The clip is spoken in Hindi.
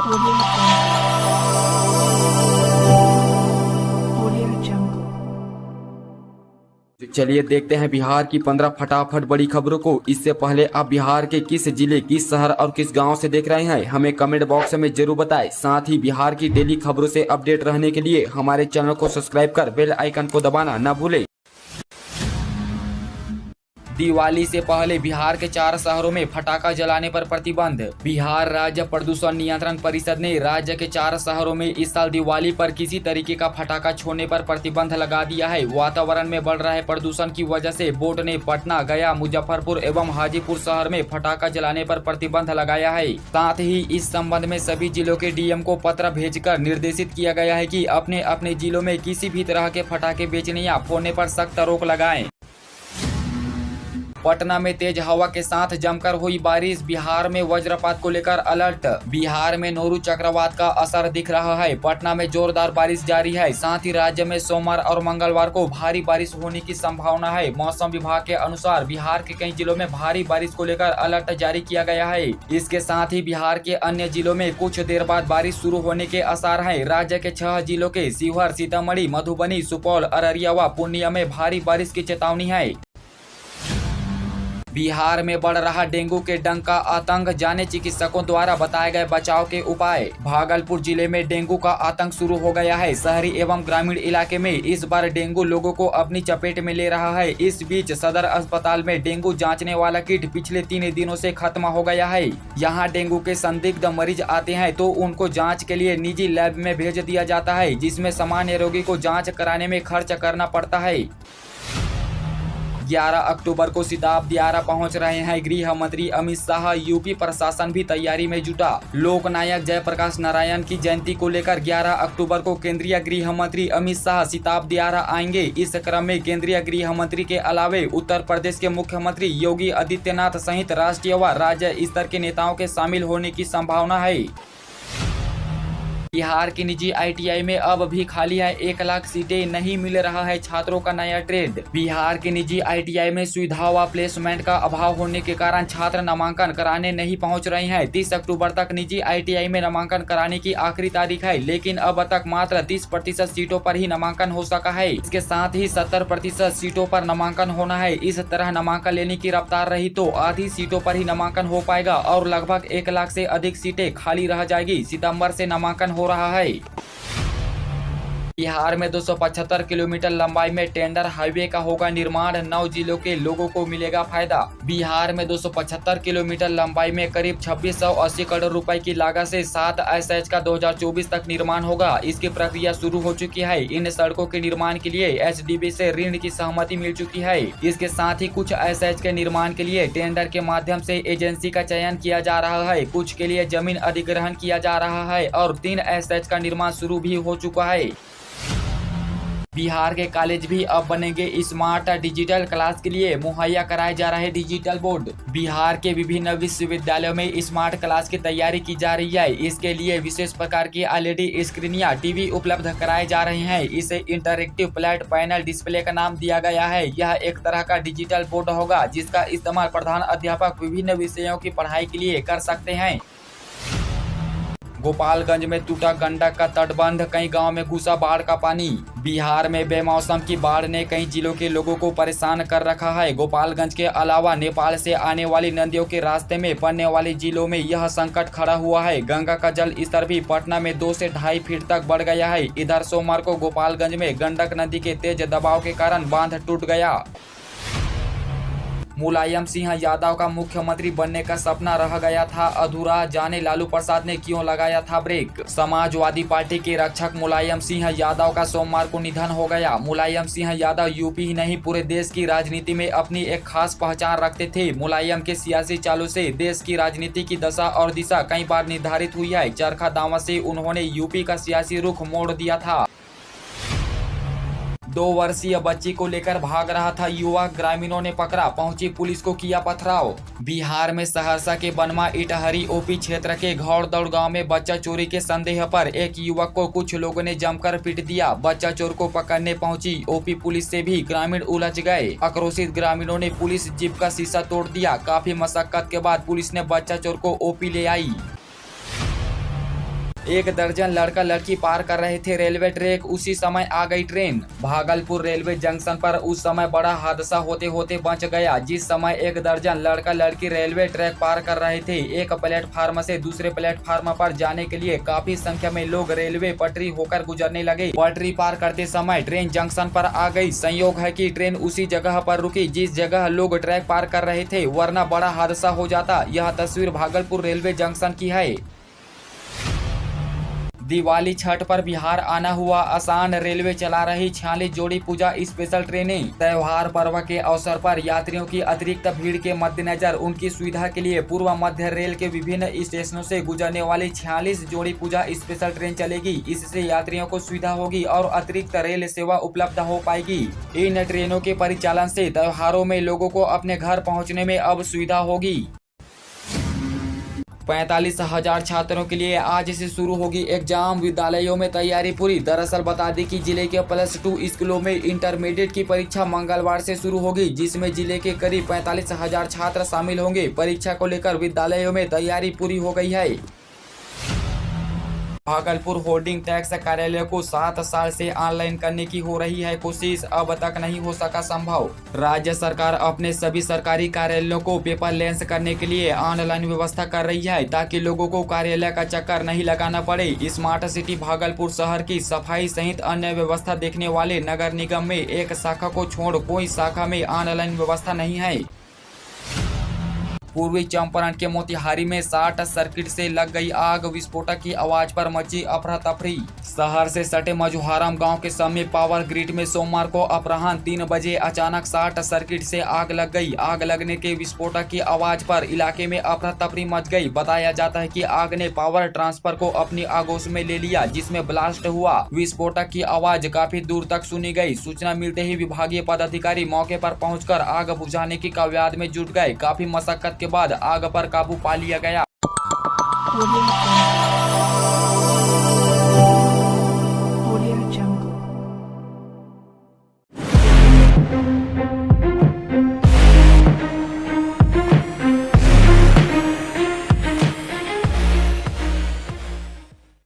Audio Jungle. चलिए देखते हैं बिहार की 15 फटाफट बड़ी खबरों को। इससे पहले आप बिहार के किस जिले, किस शहर और किस गांव से देख रहे हैं, हमें कमेंट बॉक्स में जरूर बताएं। साथ ही बिहार की डेली खबरों से अपडेट रहने के लिए हमारे चैनल को सब्सक्राइब कर बेल आइकन को दबाना न भूलें। दिवाली से पहले बिहार के 4 शहरों में फटाखा जलाने पर प्रतिबंध। बिहार राज्य प्रदूषण नियंत्रण परिषद ने राज्य के 4 शहरों में इस साल दिवाली पर किसी तरीके का फटाखा छोड़ने पर प्रतिबंध लगा दिया है। वातावरण में बढ़ रहे प्रदूषण की वजह से बोर्ड ने पटना, गया, मुजफ्फरपुर एवं हाजीपुर शहर में फटाखा जलाने पर प्रतिबंध लगाया है। साथ ही इस संबंध में सभी जिलों के डीएम को पत्र भेजकर निर्देशित किया गया है कि अपने अपने जिलों में किसी भी तरह के फटाखे बेचने या फोड़ने पर सख्त रोक लगाएं। पटना में तेज हवा के साथ जमकर हुई बारिश। बिहार में वज्रपात को लेकर अलर्ट। बिहार में नोरू चक्रवात का असर दिख रहा है। पटना में जोरदार बारिश जारी है। साथ ही राज्य में सोमवार और मंगलवार को भारी बारिश होने की संभावना है। मौसम विभाग के अनुसार बिहार के कई जिलों में भारी बारिश को लेकर अलर्ट जारी किया गया है। इसके साथ ही बिहार के अन्य जिलों में कुछ देर बाद बारिश शुरू होने के आसार हैं। राज्य के 6 जिलों के शिवहर, सीतामढ़ी, मधुबनी, सुपौल, अररिया व पूर्णिया में भारी बारिश की चेतावनी है। बिहार में बढ़ रहा डेंगू के डंक का आतंक, जाने चिकित्सकों द्वारा बताए गए बचाव के उपाय। भागलपुर जिले में डेंगू का आतंक शुरू हो गया है। शहरी एवं ग्रामीण इलाके में इस बार डेंगू लोगों को अपनी चपेट में ले रहा है। इस बीच सदर अस्पताल में डेंगू जांचने वाला किट पिछले 3 दिनों से खत्म हो गया है। यहाँ डेंगू के संदिग्ध मरीज आते हैं तो उनको जाँच के लिए निजी लैब में भेज दिया जाता है, जिसमें सामान्य रोगी को जाँच कराने में खर्च करना पड़ता है। 11 अक्टूबर को सिताब दियारा पहुंच रहे हैं गृह मंत्री अमित शाह। यूपी प्रशासन भी तैयारी में जुटा। लोकनायक जयप्रकाश नारायण की जयंती को लेकर 11 अक्टूबर को केंद्रीय गृह मंत्री अमित शाह सिताब दियारा आएंगे। इस क्रम में केंद्रीय गृह मंत्री के अलावे उत्तर प्रदेश के मुख्यमंत्री योगी आदित्यनाथ सहित राष्ट्रीय व राज्य स्तर के नेताओं के शामिल होने की संभावना है। बिहार की निजी आईटीआई में अब भी खाली है 1 लाख सीटें, नहीं मिल रहा है छात्रों का नया ट्रेंड। बिहार की निजी आईटीआई में सुविधा व प्लेसमेंट का अभाव होने के कारण छात्र नामांकन कराने नहीं पहुंच रहे हैं। 30 अक्टूबर तक निजी आईटीआई में नामांकन कराने की आखिरी तारीख है, लेकिन अब तक मात्र 30% सीटों पर ही नामांकन हो सका है। इसके साथ ही 70% सीटों पर नामांकन होना है। इस तरह नामांकन लेने की रफ्तार रही तो आधी सीटों पर ही नामांकन हो पाएगा और लगभग 1 लाख से अधिक सीटें खाली रह जाएगी। सितंबर से नामांकन हो रहा है। बिहार में 275 किलोमीटर लंबाई में टेंडर हाईवे का होगा निर्माण। 9 जिलों के लोगों को मिलेगा फायदा। बिहार में 275 किलोमीटर लंबाई में करीब 2680 करोड़ रुपए की लागत से 7 एसएच का 2024 तक निर्माण होगा। इसकी प्रक्रिया शुरू हो चुकी है। इन सड़कों के निर्माण के लिए एचडीबी से ऋण की सहमति मिल चुकी है। इसके साथ ही कुछ एसएच के निर्माण के लिए टेंडर के माध्यम से एजेंसी का चयन किया जा रहा है। कुछ के लिए जमीन अधिग्रहण किया जा रहा है और 3 एसएच का निर्माण शुरू भी हो चुका है। बिहार के कॉलेज भी अब बनेंगे स्मार्ट। डिजिटल क्लास के लिए मुहैया कराए जा रहे डिजिटल बोर्ड। बिहार के विभिन्न विश्वविद्यालयों में स्मार्ट क्लास की तैयारी की जा रही है। इसके लिए विशेष प्रकार की एलईडी स्क्रीन या टीवी उपलब्ध कराए जा रहे हैं। इसे इंटरएक्टिव फ्लैट पैनल डिस्प्ले का नाम दिया गया है। यह एक तरह का डिजिटल बोर्ड होगा जिसका इस्तेमाल प्रधान अध्यापक विभिन्न विषयों की पढ़ाई के लिए कर सकते हैं। गोपालगंज में टूटा गंडक का तटबंध, कई गांव में घुसा बाढ़ का पानी। बिहार में बेमौसम की बाढ़ ने कई जिलों के लोगों को परेशान कर रखा है। गोपालगंज के अलावा नेपाल से आने वाली नदियों के रास्ते में पड़ने वाले जिलों में यह संकट खड़ा हुआ है। गंगा का जल स्तर भी पटना में 2 से 2.5 फीट तक बढ़ गया है। इधर सोमवार को गोपालगंज में गंडक नदी के तेज दबाव के कारण बांध टूट गया। मुलायम सिंह यादव का मुख्यमंत्री बनने का सपना रह गया था अधूरा, जाने लालू प्रसाद ने क्यों लगाया था ब्रेक। समाजवादी पार्टी के रक्षक मुलायम सिंह यादव का सोमवार को निधन हो गया। मुलायम सिंह यादव यूपी ही नहीं पूरे देश की राजनीति में अपनी एक खास पहचान रखते थे। मुलायम के सियासी चालों से देश की राजनीति की दशा और दिशा कई बार निर्धारित हुई है। चरखा दामन से उन्होंने यूपी का सियासी रुख मोड़ दिया था। 2 वर्षीय बच्ची को लेकर भाग रहा था युवक, ग्रामीणों ने पकड़ा, पहुंची पुलिस को किया पथराव। बिहार में सहरसा के बनवा इटहरी ओपी क्षेत्र के घौड़दौड़ गांव में बच्चा चोरी के संदेह पर एक युवक को कुछ लोगों ने जमकर पीट दिया। बच्चा चोर को पकड़ने पहुंची ओपी पुलिस से भी ग्रामीण उलझ गए। आक्रोशित ग्रामीणों ने पुलिस जीप का शीशा तोड़ दिया। काफी मशक्कत के बाद पुलिस ने बच्चा चोर को ओपी ले आई। एक दर्जन लड़का लड़की पार कर रहे थे रेलवे ट्रैक, उसी समय आ गई ट्रेन। भागलपुर रेलवे जंक्शन पर उस समय बड़ा हादसा होते होते बच गया। जिस समय एक दर्जन लड़का लड़की रेलवे ट्रैक पार कर रहे थे, एक प्लेटफार्म से दूसरे प्लेटफार्म पर जाने के लिए काफी संख्या में लोग रेलवे पटरी होकर गुजरने लगे। पटरी पार करते समय ट्रेन जंक्शन पर आ गई। संयोग है कि ट्रेन उसी जगह पर रुकी जिस जगह लोग ट्रैक पार कर रहे थे, वरना बड़ा हादसा हो जाता। यह तस्वीर भागलपुर रेलवे जंक्शन की है। दिवाली छठ पर बिहार आना हुआ आसान, रेलवे चला रही 46 जोड़ी पूजा स्पेशल ट्रेनें। त्योहार पर्व के अवसर पर यात्रियों की अतिरिक्त भीड़ के मद्देनजर उनकी सुविधा के लिए पूर्व मध्य रेल के विभिन्न स्टेशनों से गुजरने वाली 46 जोड़ी पूजा स्पेशल ट्रेन चलेगी। इससे यात्रियों को सुविधा होगी और अतिरिक्त रेल सेवा उपलब्ध हो पाएगी। इन ट्रेनों के परिचालन से त्योहारों में लोगों को अपने घर पहुँचने में अब सुविधा होगी। 45,000 छात्रों के लिए आज से शुरू होगी एग्जाम, विद्यालयों में तैयारी पूरी। दरअसल बता दें कि जिले के +2 स्कूलों में इंटरमीडिएट की परीक्षा मंगलवार से शुरू होगी, जिसमें जिले के करीब 45,000 छात्र शामिल होंगे। परीक्षा को लेकर विद्यालयों में तैयारी पूरी हो गई है। भागलपुर होल्डिंग टैक्स कार्यालय को 7 साल से ऑनलाइन करने की हो रही है कोशिश, अब तक नहीं हो सका संभव। राज्य सरकार अपने सभी सरकारी कार्यालयों को पेपरलेस करने के लिए ऑनलाइन व्यवस्था कर रही है, ताकि लोगों को कार्यालय का चक्कर नहीं लगाना पड़े। स्मार्ट सिटी भागलपुर शहर की सफाई सहित अन्य व्यवस्था देखने वाले नगर निगम में एक शाखा को छोड़ कोई शाखा में ऑनलाइन व्यवस्था नहीं है। पूर्वी चंपारण के मोतिहारी में शॉर्ट सर्किट से लग गई आग, विस्फोटक की आवाज पर मची अफरा तफरी। शहर से सटे मजुहाराम गांव के समीप पावर ग्रिड में सोमवार को अपराह्न 3 बजे अचानक शॉर्ट सर्किट से आग लग गई। आग लगने के विस्फोटक की आवाज पर इलाके में अफरा तफरी मच गई। बताया जाता है कि आग ने पावर ट्रांसफर को अपनी आगोश में ले लिया, जिसमें ब्लास्ट हुआ। विस्फोटक की आवाज काफी दूर तक सुनी गई। सूचना मिलते ही विभागीय पदाधिकारी मौके पर पहुंचकर आग बुझाने की कवायद में जुट गए। काफी मशक्कत के बाद आग पर काबू पा लिया गया।